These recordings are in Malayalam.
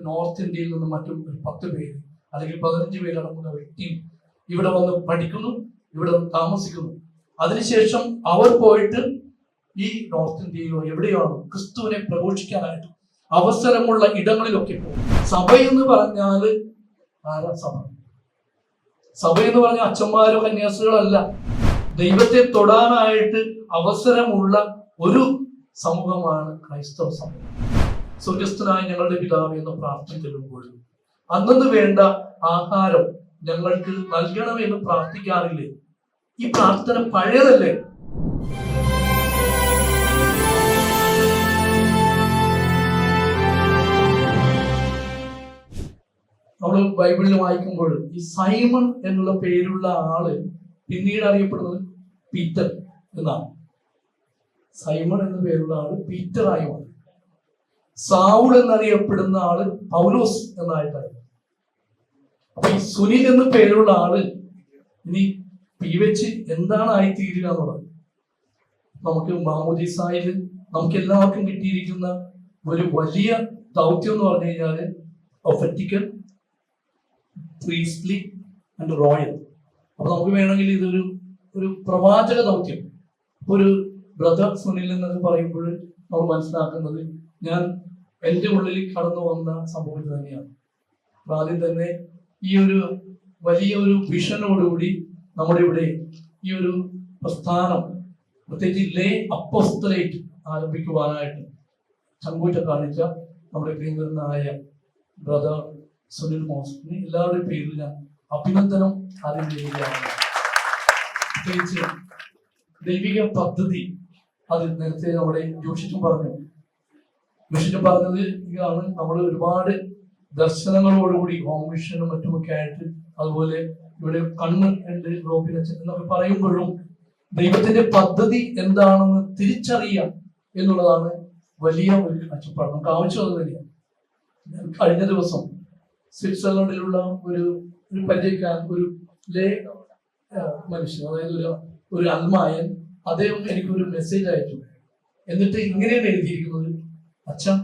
നോർത്ത് ഇന്ത്യയിൽ നിന്ന് മറ്റും 10 പേര് അല്ലെങ്കിൽ 15 പേര് അടങ്ങുന്ന വ്യക്തിയും ഇവിടെ വന്ന് പഠിക്കുന്നു, ഇവിടെ വന്ന് താമസിക്കുന്നു. അതിനുശേഷം അവർ പോയിട്ട് ഈ നോർത്ത് ഇന്ത്യയിലോ എവിടെയാണോ ക്രിസ്തുവിനെ പ്രഘോഷിക്കാനായിട്ട് അവസരമുള്ള ഇടങ്ങളിലൊക്കെ പോകും. സഭയെന്ന് പറഞ്ഞാൽ ആരാ സഭ? സഭയെന്ന് പറഞ്ഞാൽ അച്ഛന്മാരോ കന്യാസികളല്ല. ദൈവത്തെ തൊടാനായിട്ട് അവസരമുള്ള ഒരു സമൂഹമാണ് ക്രൈസ്തവ സമൂഹം. സ്വർഗസ്ഥനായ ഞങ്ങളുടെ പിതാവേ എന്ന് പ്രാർത്ഥന ചെല്ലുമ്പോൾ അന്നു വേണ്ട ആഹാരം ഞങ്ങൾക്ക് നൽകണമെന്ന് പ്രാർത്ഥിക്കാറില്ലേ? ഈ പ്രാർത്ഥന പഴയതല്ലേ? നമ്മൾ ബൈബിളിൽ വായിക്കുമ്പോൾ ഈ സൈമൺ എന്നുള്ള പേരുള്ള ആള് പിന്നീട് അറിയപ്പെടുന്നത് പീറ്റർ എന്നാണ്. സൈമൺ എന്ന പേരുള്ള ആള് പീറ്റർ ആയി മാറി. സാവുൾ എന്നറിയപ്പെടുന്ന ആള് പൗലോസ് എന്നായിട്ടായി. അപ്പൊ ഈ സുനിൽ എന്ന പേരുള്ള ആള് ഇനി വെച്ച് എന്താണ് ആയിത്തീരുക എന്നുള്ളത് നമുക്ക് മാമോദീസായിൽ നമുക്ക് എല്ലാവർക്കും കിട്ടിയിരിക്കുന്ന ഒരു വലിയ ദൗത്യം എന്ന് പറഞ്ഞു കഴിഞ്ഞാല് ഒഫറ്റിക്കൽ, പ്രീസ്റ്റ്ലി ആൻഡ് റോയൽ. അപ്പൊ നമുക്ക് വേണമെങ്കിൽ ഒരു പ്രവാചക ദൗത്യം. ഒരു ബ്രദർ സുനിൽ എന്നൊക്കെ പറയുമ്പോൾ നമ്മൾ മനസ്സിലാക്കുന്നത് ഞാൻ എൻ്റെ ഉള്ളിൽ കടന്നു വന്ന സംഭവം തന്നെയാണ്. ആദ്യം തന്നെ ഈ ഒരു വലിയൊരു വിഷനോടുകൂടി നമ്മുടെ ഇവിടെ ഈ ഒരു പ്രസ്ഥാനം, പ്രത്യേകിച്ച് ലേ അപ്പോസ്തലേറ്റ് ആരംഭിക്കുവാനായിട്ട് ചങ്കൂറ്റ കാണിച്ച നമ്മുടെ പ്രിയങ്കരനായ ബ്രദർ സുനിൽ മോസിന് എല്ലാവരുടെയും പേരിൽ ഞാൻ അഭിനന്ദനം ആദ്യം ചെയ്യുകയാണ്. പ്രത്യേകിച്ച് ദൈവിക പദ്ധതി അത് നേരത്തെ നമ്മുടെ ജോഷിച്ചും പറഞ്ഞത് ഇതാണ്. നമ്മൾ ഒരുപാട് ദർശനങ്ങളോടുകൂടി ഹോം മിഷനും മറ്റുമൊക്കെ ആയിട്ട്, അതുപോലെ ഇവിടെ കണ്ണ് ഉണ്ട് റോബിനച്ചൻ എന്നൊക്കെ പറയുമ്പോഴും ദൈവത്തിന്റെ പദ്ധതി എന്താണെന്ന് തിരിച്ചറിയാം എന്നുള്ളതാണ് വലിയ ഒരു കാഴ്ചപ്പാട്. നമുക്ക് ആവശ്യം അത് തന്നെയാണ്. കഴിഞ്ഞ ദിവസം സ്വിറ്റ്സർലൻഡിലുള്ള ഒരു പരിചയക്കാരൻ, ഒരു ലേ മനുഷ്യൻ, അതായത് ഒരു അൽമായൻ, അദ്ദേഹം എനിക്കൊരു മെസ്സേജ് അയച്ചു. എന്നിട്ട് ഇങ്ങനെയാണ് എഴുതിയിരിക്കുന്നത്: അച്ഛാ,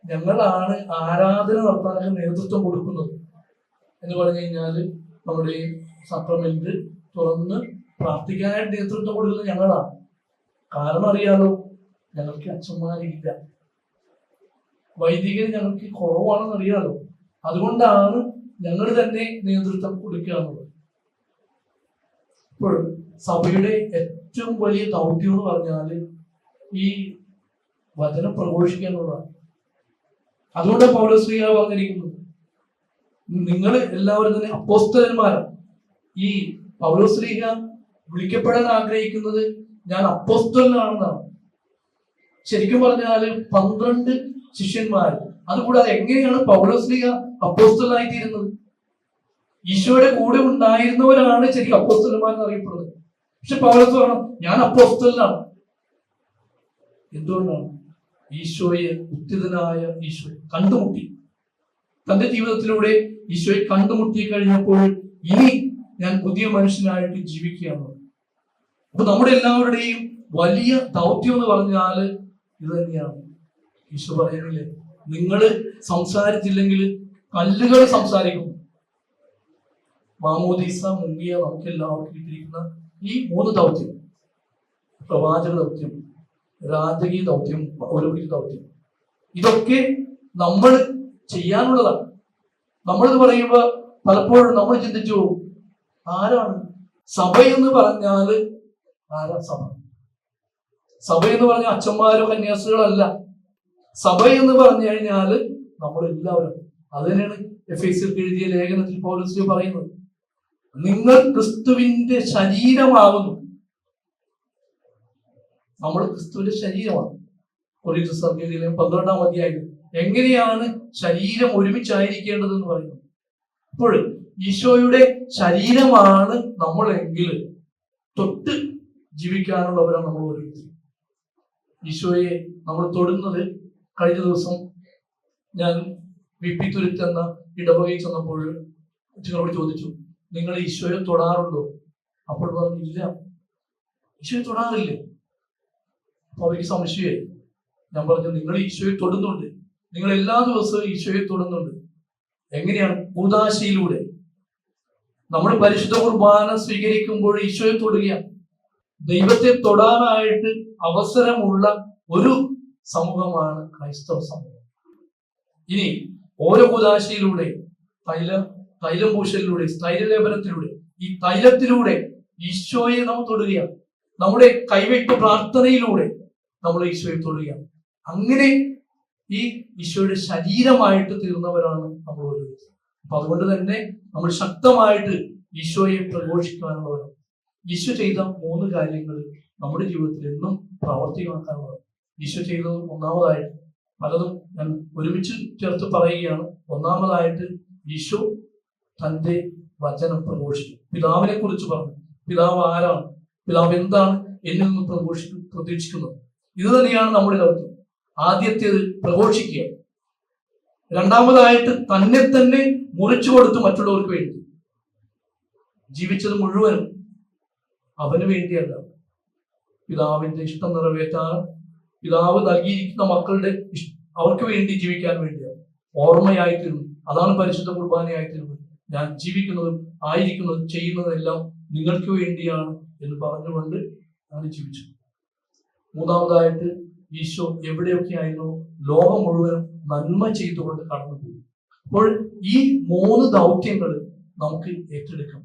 ഞങ്ങളാണ് ആരാധന നടത്താനൊക്കെ നേതൃത്വം കൊടുക്കുന്നത് എന്ന് പറഞ്ഞു കഴിഞ്ഞാല് നമ്മുടെ സക്രമെന്റ് തുറന്ന് പ്രാർത്ഥിക്കാനായിട്ട് നേതൃത്വം കൊടുക്കുന്നത് ഞങ്ങളാണ്. കാരണം അറിയാലോ, ഞങ്ങൾക്ക് അച്ഛന്മാരില്ല, വൈദികൻ ഞങ്ങൾക്ക് കുറവാണെന്ന് അറിയാലോ. അതുകൊണ്ടാണ് ഞങ്ങൾ തന്നെ നേതൃത്വം കൊടുക്കുക എന്നുള്ളത്. ഇപ്പോൾ സഭയുടെ ഏറ്റവും വലിയ ദൗത്യം എന്ന് പറഞ്ഞാല് ഈ വചനം പ്രഘോഷിക്കുക എന്നുള്ളതാണ്. അതുകൊണ്ട് പൗലോസ് പറഞ്ഞിരിക്കുന്നത് നിങ്ങൾ എല്ലാവരും തന്നെ അപ്പോസ്തലന്മാരാണ്. ഈ പൗലോസ് വിളിക്കപ്പെടാൻ ആഗ്രഹിക്കുന്നത് ഞാൻ അപ്പോസ്തലനാണെന്നാണ്. ശരിക്കും പറഞ്ഞാല് 12 ശിഷ്യന്മാർ. അതുകൂടാതെ എങ്ങനെയാണ് പൗലോസ് അപ്പോസ്തലനായി തീരുന്നത്? ഈശോയുടെ കൂടെ ഉണ്ടായിരുന്നവരാണ് ശരിക്കും അപ്പോസ്തലന്മാർ എന്നറിയപ്പെടുന്നത്. പക്ഷെ പൗലോസ് പറഞ്ഞു ഞാൻ അപ്പോസ്തലനാണ്. എന്തുകൊണ്ടാണ്? ഈശോയെ, ഉത്തിതനായ ഈശോയെ കണ്ടുമുട്ടി. തന്റെ ജീവിതത്തിലൂടെ ഈശോയെ കണ്ടുമുട്ടി കഴിഞ്ഞപ്പോൾ ഇനി ഞാൻ പുതിയ മനുഷ്യനായിട്ട് ജീവിക്കുകയാണ്. അപ്പൊ നമ്മുടെ എല്ലാവരുടെയും വലിയ ദൗത്യം എന്ന് പറഞ്ഞാല് ഇത് തന്നെയാണ്. ഈശോ പറയുന്നില്ലേ, നിങ്ങള് സംസാരിച്ചില്ലെങ്കിൽ കല്ലുകൾ സംസാരിക്കും. മാമോദീസ മുങ്ങിയ നമുക്ക് എല്ലാവർക്കും കിട്ടിയിരിക്കുന്ന ഈ 3 ദൗത്യം: പ്രവാചക ദൗത്യം, രാജകീയ ദൗത്യം, പൗരോഹിക ദൗത്യം, ഇതൊക്കെ നമ്മൾ ചെയ്യാനുള്ളതാണ്. നമ്മളിത് പറയുമ്പോ പലപ്പോഴും നമ്മൾ ചിന്തിച്ചു പോകും, ആരാണ് സഭയെന്ന് പറഞ്ഞാല്? ആരാ സഭ? സഭയെന്ന് പറഞ്ഞാൽ അച്ഛന്മാരോ കന്യാസികളല്ല. സഭയെന്ന് പറഞ്ഞു കഴിഞ്ഞാല് നമ്മളെല്ലാവരും. അത് തന്നെയാണ് എഫേസ്യർക്ക് എഴുതിയ ലേഖനത്തിൽ പൗലോസ് പറയുന്നത്, നിങ്ങൾ ക്രിസ്തുവിന്റെ ശരീരമാകുന്നു. നമ്മൾ ക്രിസ്തുവിന്റെ ശരീരമാണ്. കൊരിന്ത്യർ 12-ാം അധ്യായം എങ്ങനെയാണ് ശരീരം ഒരുമിച്ചായിരിക്കേണ്ടതെന്ന് പറയുന്നത്. അപ്പോൾ ഈശോയുടെ ശരീരമാണ് നമ്മളെങ്കിൽ തൊട്ട് ജീവിക്കാനുള്ളവരാണ് നമ്മൾ ഓരോരുത്തരും. ഈശോയെ നമ്മൾ തൊടുന്നത്, കഴിഞ്ഞ ദിവസം ഞാൻ വിപ്പി തുരുത്തെന്ന ഇടവകയിൽ ചെന്നപ്പോൾ നിങ്ങളോട് ചോദിച്ചു, നിങ്ങൾ ഈശോയെ തൊടാറുണ്ടോ? അപ്പോൾ പറഞ്ഞു, ഇല്ല, ഈശോയെ തൊടാറില്ലേ. അപ്പൊ അവർക്ക് സംശയമായി. ഞാൻ പറഞ്ഞു, നിങ്ങൾ ഈശോയെ തൊടുന്നുണ്ട്, നിങ്ങൾ എല്ലാ ദിവസവും ഈശോയെ തൊടുന്നുണ്ട്. എങ്ങനെയാണ്? കൂദാശയിലൂടെ. നമ്മൾ പരിശുദ്ധ കുർബാന സ്വീകരിക്കുമ്പോൾ ഈശോയെ തൊടുകയാണ്. ദൈവത്തെ തൊടാനായിട്ട് അവസരമുള്ള ഒരു സമൂഹമാണ് ക്രൈസ്തവ സമൂഹം. ഇനി ഓരോ കൂദാശയിലൂടെ, തൈലം പൂശലിലൂടെ, തൈലലേപനത്തിലൂടെ, ഈ തൈലത്തിലൂടെ ഈശോയെ നാം തൊടുകയാണ്. നമ്മുടെ കൈവയ്പ് പ്രാർത്ഥനയിലൂടെ നമ്മൾ ഈശോയെ തൊടുകയാണ്. അങ്ങനെ ഈ ഈശോയുടെ ശരീരമായിട്ട് തീർന്നവരാണ് നമ്മൾ ഓരോരുത്തരും. അപ്പൊ അതുകൊണ്ട് തന്നെ നമ്മൾ ശക്തമായിട്ട് ഈശോയെ പ്രഘോഷിക്കാനുള്ളവരാണ്. ഈശോ ചെയ്ത 3 കാര്യങ്ങൾ നമ്മുടെ ജീവിതത്തിൽ എന്നും പ്രാവർത്തികമാക്കാനുള്ളതാണ്. ഈശോ ചെയ്തത് ഒന്നാമതായിട്ട്, പലതും ഞാൻ ഒരുമിച്ച് ചേർത്ത് പറയുകയാണ്. ഒന്നാമതായിട്ട് ഈശോ തന്റെ വചനം പ്രഘോഷിച്ചു. പിതാവിനെ കുറിച്ച് പറഞ്ഞു. പിതാവ് ആരാണ്? പിതാവ് എന്താണ് എന്നിൽ നിന്ന് പ്രതീക്ഷിക്കുന്നത്? ഇത് തന്നെയാണ് നമ്മുടെ ദൗത്യം. ആദ്യത്തേത് പ്രഘോഷിക്കുക. രണ്ടാമതായിട്ട് തന്നെ തന്നെ മുറിച്ചു കൊടുത്തു മറ്റുള്ളവർക്ക് വേണ്ടി. ജീവിച്ചത് മുഴുവനും അവന് വേണ്ടിയല്ല, പിതാവിന്റെ ഇഷ്ടം നിറവേറ്റാൻ, പിതാവ് നൽകിയിരിക്കുന്ന മക്കളുടെ അവർക്ക് വേണ്ടി ജീവിക്കാൻ വേണ്ടിയാണ്. ഓർമ്മയായിത്തീരുന്നു. അതാണ് പരിശുദ്ധ കുർബാനയായിത്തീരുന്നത്. ഞാൻ ജീവിക്കുന്നതും ആയിരിക്കുന്നതും ചെയ്യുന്നതെല്ലാം നിങ്ങൾക്ക് വേണ്ടിയാണ് എന്ന് പറഞ്ഞുകൊണ്ട് ഞാൻ ജീവിച്ചു. മൂന്നാമതായിട്ട് ഈശോ എവിടെയൊക്കെ ആയിരുന്നു ലോകം മുഴുവനും നന്മ ചെയ്തുകൊണ്ട് കടന്നുപോയി. അപ്പോൾ ഈ 3 ദൗത്യങ്ങൾ നമുക്ക് ഏറ്റെടുക്കാം.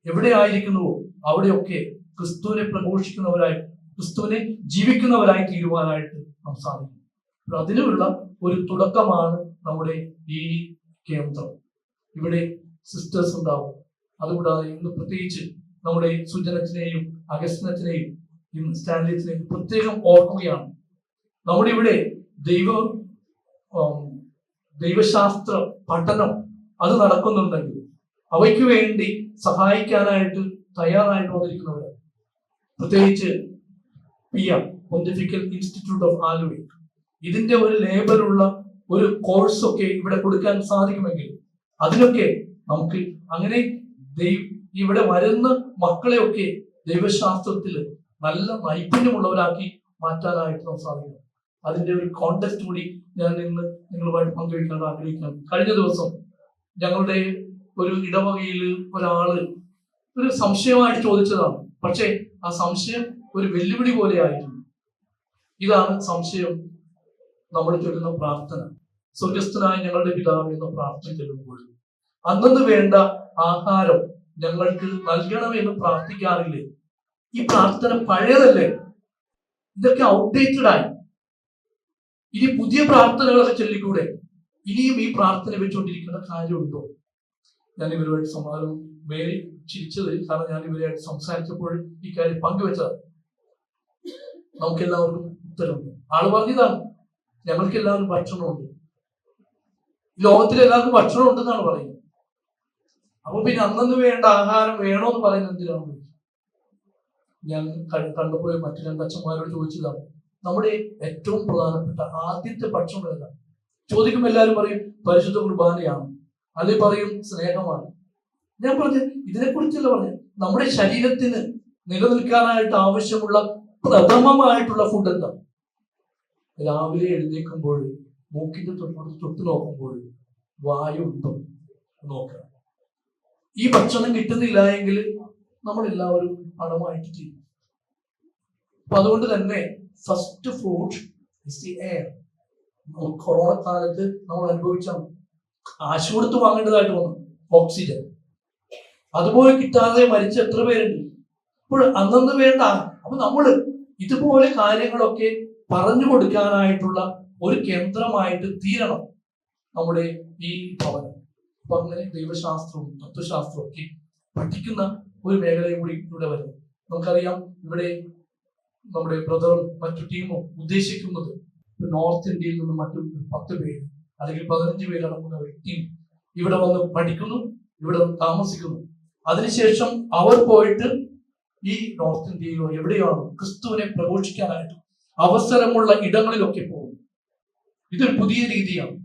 എവിടെ ആയിരിക്കുന്നുവോ അവിടെയൊക്കെ ക്രിസ്തുവിനെ പ്രഘോഷിക്കുന്നവരായി, ക്രിസ്തുവിനെ ജീവിക്കുന്നവരായി തീരുവാനായിട്ട് നാം സാധിക്കും. അതിനുള്ള ഒരു തുടക്കമാണ് നമ്മുടെ ഈ കേന്ദ്രം. ഇവിടെ സിസ്റ്റേഴ്സ് ഉണ്ടാവും. അതുകൂടാതെ ഇന്ന് പ്രത്യേകിച്ച് നമ്മുടെ സുജനത്തിനെയും അഗസ്റ്റിനെയും സ്റ്റാൻലിനെയും പ്രത്യേകം ഓർക്കുകയാണ്. നമ്മുടെ ഇവിടെ ദൈവശാസ്ത്ര പഠനം അത് നടക്കുന്നുണ്ടെങ്കിൽ അവയ്ക്ക് വേണ്ടി സഹായിക്കാനായിട്ട് തയ്യാറായിട്ട് വന്നിരിക്കുന്നവരാണ്. പ്രത്യേകിച്ച് പൊന്റിഫിക്കൽ ഇൻസ്റ്റിറ്റ്യൂട്ട് ഓഫ് ആലുവ, ഇതിന്റെ ഒരു ലേബലുള്ള ഒരു കോഴ്സൊക്കെ ഇവിടെ കൊടുക്കാൻ സാധിക്കുമെങ്കിൽ അതിനൊക്കെ നമുക്ക് അങ്ങനെ ഇവിടെ വരുന്ന മക്കളെയൊക്കെ ദൈവശാസ്ത്രത്തിൽ നല്ല നൈപുണ്യമുള്ളവരാക്കി മാറ്റാനായിട്ട് നമുക്ക് സാധിക്കും. അതിന്റെ ഒരു കോണ്ടെസ്റ്റ് കൂടി ഞാൻ ഇന്ന് നിങ്ങളുമായിട്ട് പങ്കുവയ്ക്കാൻ ആഗ്രഹിക്കുന്നു. കഴിഞ്ഞ ദിവസം ഞങ്ങളുടെ ഒരു ഇടവകയിൽ ഒരാള് ഒരു സംശയമായിട്ട് ചോദിച്ചതാണ്. പക്ഷേ ആ സംശയം ഒരു വെല്ലുവിളി പോലെ ആയിരുന്നു. ഇതാണ് സംശയം. നമ്മൾ ചൊല്ലുന്ന പ്രാർത്ഥന, സ്വർഗസ്ഥനായ ഞങ്ങളുടെ പിതാവേ എന്ന പ്രാർത്ഥന ചൊല്ലുമ്പോൾ അന്നു വേണ്ട ആഹാരം ഞങ്ങൾക്ക് നൽകണമെന്ന് പ്രാർത്ഥിക്കാറില്ലേ? ഈ പ്രാർത്ഥന പഴയതല്ലേ? ഇതൊക്കെ ഔട്ട്ഡേറ്റഡ് ആയി. ഇനി പുതിയ പ്രാർത്ഥനകളൊക്കെ ചൊല്ലിക്കൂടെ? ഇനിയും ഈ പ്രാർത്ഥന വെച്ചുകൊണ്ടിരിക്കുന്ന കാര്യമുണ്ടോ? ഞാൻ ഇവരുമായിട്ട് സമാധാനം മേരി ചിരിച്ചത് കാരണം ഞാൻ ഇവരുമായിട്ട് സംസാരിച്ചപ്പോൾ ഈ കാര്യം പങ്കുവെച്ചതാണ്. നമുക്കെല്ലാവർക്കും ഉത്തരവുണ്ട്. ആള് പറഞ്ഞതാണ്, ഞങ്ങൾക്ക് എല്ലാവരും ഭക്ഷണമുണ്ട്, ലോകത്തിലെല്ലാവർക്കും ഭക്ഷണം ഉണ്ടെന്നാണ് പറയുന്നത്. അപ്പൊ പിന്നെ അന്നു വേണ്ട ആഹാരം വേണോന്ന് പറയുന്നത് എന്തിനാണ്? ഞാൻ കണ്ടപ്പോൾ മറ്റു 2 അച്ഛന്മാരോട് ചോദിച്ചതാണ്, നമ്മുടെ ഏറ്റവും പ്രധാനപ്പെട്ട ആദ്യത്തെ ഭക്ഷണം ഏതാണ്? ചോദിക്കുമ്പോൾ എല്ലാവരും പറയും പരിശുദ്ധ കുർബാനയാണ്, അല്ലെങ്കിൽ പറയും സ്നേഹമാണ്. ഞാൻ പറഞ്ഞു ഇതിനെക്കുറിച്ചല്ല പറഞ്ഞു. നമ്മുടെ ശരീരത്തിന് നിലനിൽക്കാനായിട്ട് ആവശ്യമുള്ള പ്രഥമമായിട്ടുള്ള ഫുഡ് എന്താ? രാവിലെ എഴുന്നേൽക്കുമ്പോൾ മൂക്കിന്റെ തൊട്ട് നോക്കുമ്പോൾ വായു ഉണ്ടോ നോക്കുക. ഈ ഭക്ഷണം കിട്ടുന്നില്ല എങ്കിൽ നമ്മളെല്ലാവരും പണമായിട്ട് ചെയ്യും. അപ്പൊ അതുകൊണ്ട് തന്നെ first fruit is the air. Corona കാലത്ത് നമ്മൾ അനുഭവിച്ചാണ്, കാശ് കൊടുത്ത് വാങ്ങേണ്ടതായിട്ട് വന്നു ഓക്സിജൻ. അതുപോലെ കിട്ടാതെ മരിച്ച എത്ര പേരുണ്ട്. അപ്പോൾ അന്നു വേണ്ട. അപ്പൊ നമ്മൾ ഇതുപോലെ കാര്യങ്ങളൊക്കെ പറഞ്ഞു കൊടുക്കാനായിട്ടുള്ള ഒരു കേന്ദ്രമായിട്ട് തീരണം നമ്മുടെ ഈ ഭവനം. അപ്പൊ അങ്ങനെ ദൈവശാസ്ത്രവും തത്വശാസ്ത്രവും ഒക്കെ പഠിക്കുന്ന ഒരു മേഖലയും കൂടി ഇവിടെ വരുന്നു. നമുക്കറിയാം ഇവിടെ നമ്മുടെ ബ്രദറും മറ്റു ടീമും ഉദ്ദേശിക്കുന്നത് നോർത്ത് ഇന്ത്യയിൽ നിന്ന് മറ്റു 10 പേര് അല്ലെങ്കിൽ 15 പേര് അടങ്ങുന്ന ഒരു ടീം ഇവിടെ വന്ന് പഠിക്കുന്നു, ഇവിടെ വന്ന് താമസിക്കുന്നു. അതിനുശേഷം അവർ പോയിട്ട് ഈ നോർത്ത് ഇന്ത്യയിലോ എവിടെയാണോ ക്രിസ്തുവിനെ പ്രഘോഷിക്കാനായിട്ട് അവസരമുള്ള ഇടങ്ങളിലൊക്കെ പോകും. ഇതൊരു പുതിയ രീതിയാണ്.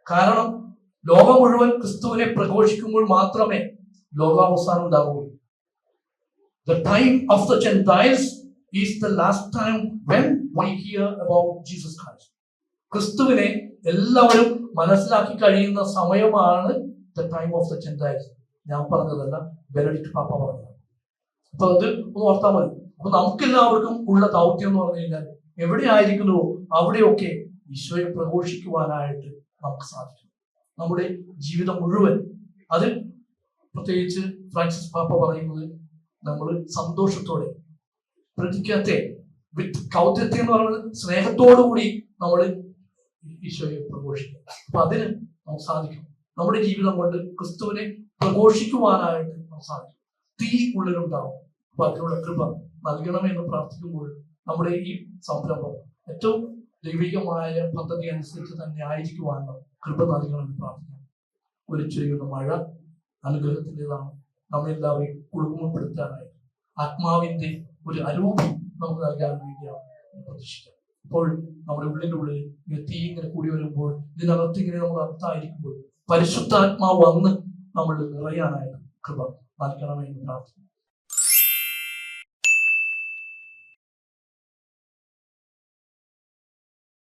കാരണം ലോകം മുഴുവൻ ക്രിസ്തുവിനെ പ്രഘോഷിക്കുമ്പോൾ മാത്രമേ ലോകാവസാനം ഉണ്ടാവുകയുള്ളൂ. The time of the Gentiles is the last time when we hear about Jesus Christ. ക്രിസ്തുവിനെ എല്ലാവരും മനസ്സിലാക്കി കഴിയുന്ന സമയമാണ് the time of the Gentiles. ഞാൻ പറഞ്ഞതല്ല, ബെനഡിക്ട് പാപ്പ പറഞ്ഞത്. അപ്പൊ അത് ഒന്ന് ഓർത്താൽ മതി. അപ്പൊ നമുക്കെല്ലാവർക്കും ഉള്ള ദൗത്യം എന്ന് പറഞ്ഞു കഴിഞ്ഞാൽ എവിടെ ആയിരിക്കുന്നുവോ അവിടെയൊക്കെ ഈശോയെ പ്രഘോഷിക്കുവാനായിട്ട് നമുക്ക് സാധിക്കും. നമ്മുടെ ജീവിതം മുഴുവൻ അത്, പ്രത്യേകിച്ച് ഫ്രാൻസിസ് പാപ്പ പറയുന്നത്, നമ്മൾ സന്തോഷത്തോടെ, പ്രതിജ്ഞത്തെ, വിത്ത് കൗത്യത്തെ എന്ന് പറയുന്നത് സ്നേഹത്തോടു കൂടി നമ്മൾ ഈശോയെ പ്രഘോഷിക്കും. അപ്പൊ അതിന് നമുക്ക് സാധിക്കും. നമ്മുടെ ജീവിതം കൊണ്ട് ക്രിസ്തുവിനെ പ്രഘോഷിക്കുവാനായിട്ട് നമുക്ക് സാധിക്കും. തീ ഉള്ളിലുണ്ടാവും. അപ്പൊ അതിനുള്ള കൃപ നൽകണമെന്ന് പ്രാർത്ഥിക്കുമ്പോൾ നമ്മുടെ ഈ സംരംഭം ഏറ്റവും ദൈവികമായ പദ്ധതി അനുസരിച്ച് തന്നെ ആയിരിക്കുവാനുള്ള കൃപ നൽകണമെന്ന് പ്രാർത്ഥിക്കാം. ഒരു ചെയ്യുന്ന മഴ അനുഗ്രഹത്തിൻ്റെതാണ്. നമ്മെല്ലാവരെയും കുടുംബപ്പെടുത്താനായി ആത്മാവിന്റെ ഒരു അരൂപി നമുക്ക് നൽകാൻ വേണ്ടിയാണ് പ്രതീക്ഷിക്കാം. അപ്പോൾ നമ്മുടെ ഉള്ളിൽ തീ ഇങ്ങനെ കൂടി വരുമ്പോൾ, ഇതിനകത്ത് ഇങ്ങനെ നമ്മൾ അർത്ഥമായിരിക്കുമ്പോൾ പരിശുദ്ധാത്മാവ് വന്ന് നമ്മൾ നിറയാനായിട്ട് കൃപ നൽകണമെന്ന് പ്രാർത്ഥിക്കുന്നു.